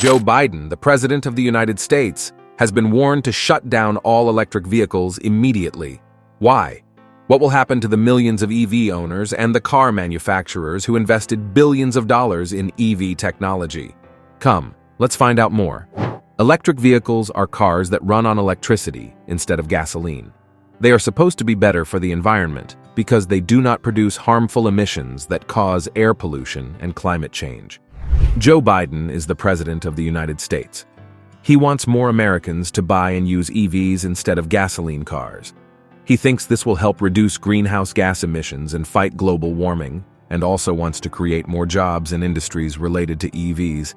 Joe Biden, the President of the United States, has been warned to shut down all electric vehicles immediately. Why? What will happen to the millions of EV owners and the car manufacturers who invested billions of dollars in EV technology? Come, let's find out more. Electric vehicles are cars that run on electricity instead of gasoline. They are supposed to be better for the environment because they do not produce harmful emissions that cause air pollution and climate change. Joe Biden is the President of the United States. He wants more Americans to buy and use EVs instead of gasoline cars. He thinks this will help reduce greenhouse gas emissions and fight global warming, and also wants to create more jobs in industries related to EVs.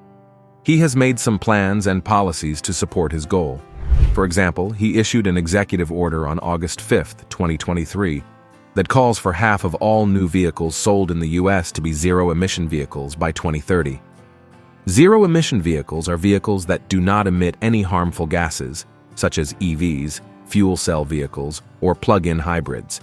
He has made some plans and policies to support his goal. For example, he issued an executive order on August 5, 2023, that calls for half of all new vehicles sold in the U.S. to be zero-emission vehicles by 2030. Zero-emission vehicles are vehicles that do not emit any harmful gases, such as EVs, fuel cell vehicles, or plug-in hybrids.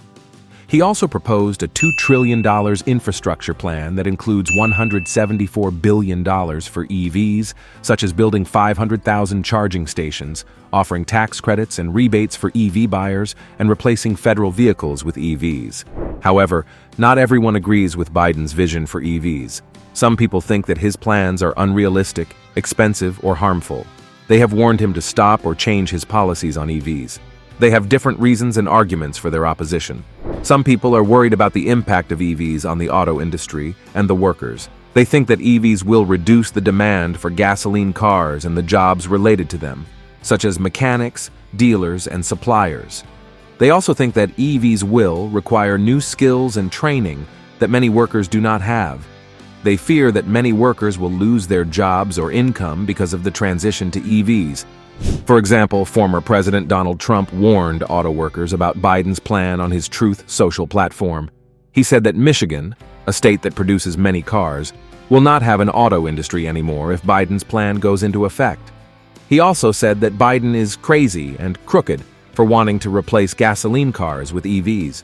He also proposed a $2 trillion infrastructure plan that includes $174 billion for EVs, such as building 500,000 charging stations, offering tax credits and rebates for EV buyers, and replacing federal vehicles with EVs. However, not everyone agrees with Biden's vision for EVs. Some people think that his plans are unrealistic, expensive, or harmful. They have warned him to stop or change his policies on EVs. They have different reasons and arguments for their opposition. Some people are worried about the impact of EVs on the auto industry and the workers. They think that EVs will reduce the demand for gasoline cars and the jobs related to them, such as mechanics, dealers, and suppliers. They also think that EVs will require new skills and training that many workers do not have. They fear that many workers will lose their jobs or income because of the transition to EVs. For example, former President Donald Trump warned auto workers about Biden's plan on his Truth Social platform. He said that Michigan, a state that produces many cars, will not have an auto industry anymore if Biden's plan goes into effect. He also said that Biden is crazy and crooked for wanting to replace gasoline cars with EVs.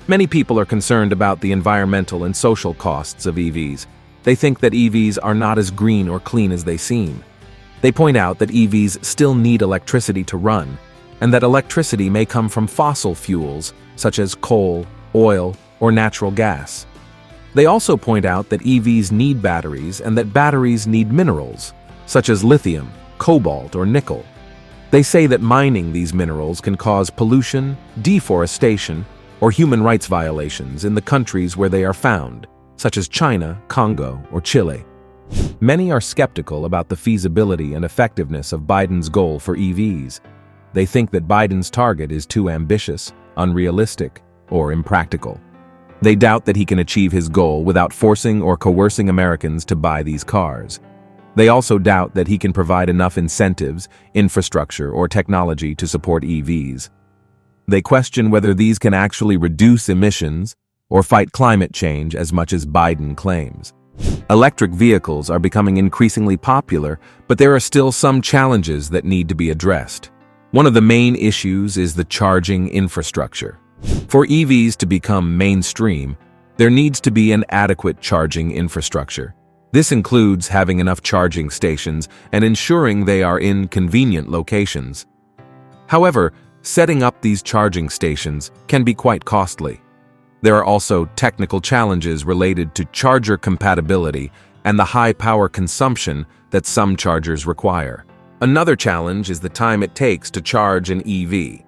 Many people are concerned about the environmental and social costs of EVs. They think that EVs are not as green or clean as they seem. They point out that EVs still need electricity to run, and that electricity may come from fossil fuels such as coal, oil, or natural gas. They also point out that EVs need batteries and that batteries need minerals, such as lithium, cobalt, or nickel. They say that mining these minerals can cause pollution, deforestation, or human rights violations in the countries where they are found, such as China, Congo, or Chile. Many are skeptical about the feasibility and effectiveness of Biden's goal for EVs. They think that Biden's target is too ambitious, unrealistic, or impractical. They doubt that he can achieve his goal without forcing or coercing Americans to buy these cars. They also doubt that he can provide enough incentives, infrastructure, or technology to support EVs. They question whether these can actually reduce emissions or fight climate change as much as Biden claims. Electric vehicles are becoming increasingly popular, but there are still some challenges that need to be addressed. One of the main issues is the charging infrastructure. For EVs to become mainstream, there needs to be an adequate charging infrastructure. This includes having enough charging stations and ensuring they are in convenient locations. However, setting up these charging stations can be quite costly. There are also technical challenges related to charger compatibility and the high power consumption that some chargers require. Another challenge is the time it takes to charge an EV.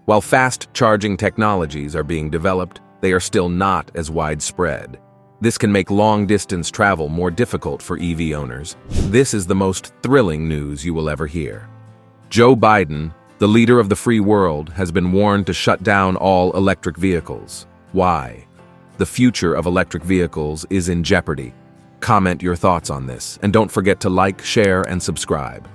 While fast charging technologies are being developed, they are still not as widespread. This can make long-distance travel more difficult for EV owners. This is the most thrilling news you will ever hear. Joe Biden, the leader of the free world, has been warned to shut down all electric vehicles. Why? The future of electric vehicles is in jeopardy. Comment your thoughts on this, and don't forget to like, share, and subscribe.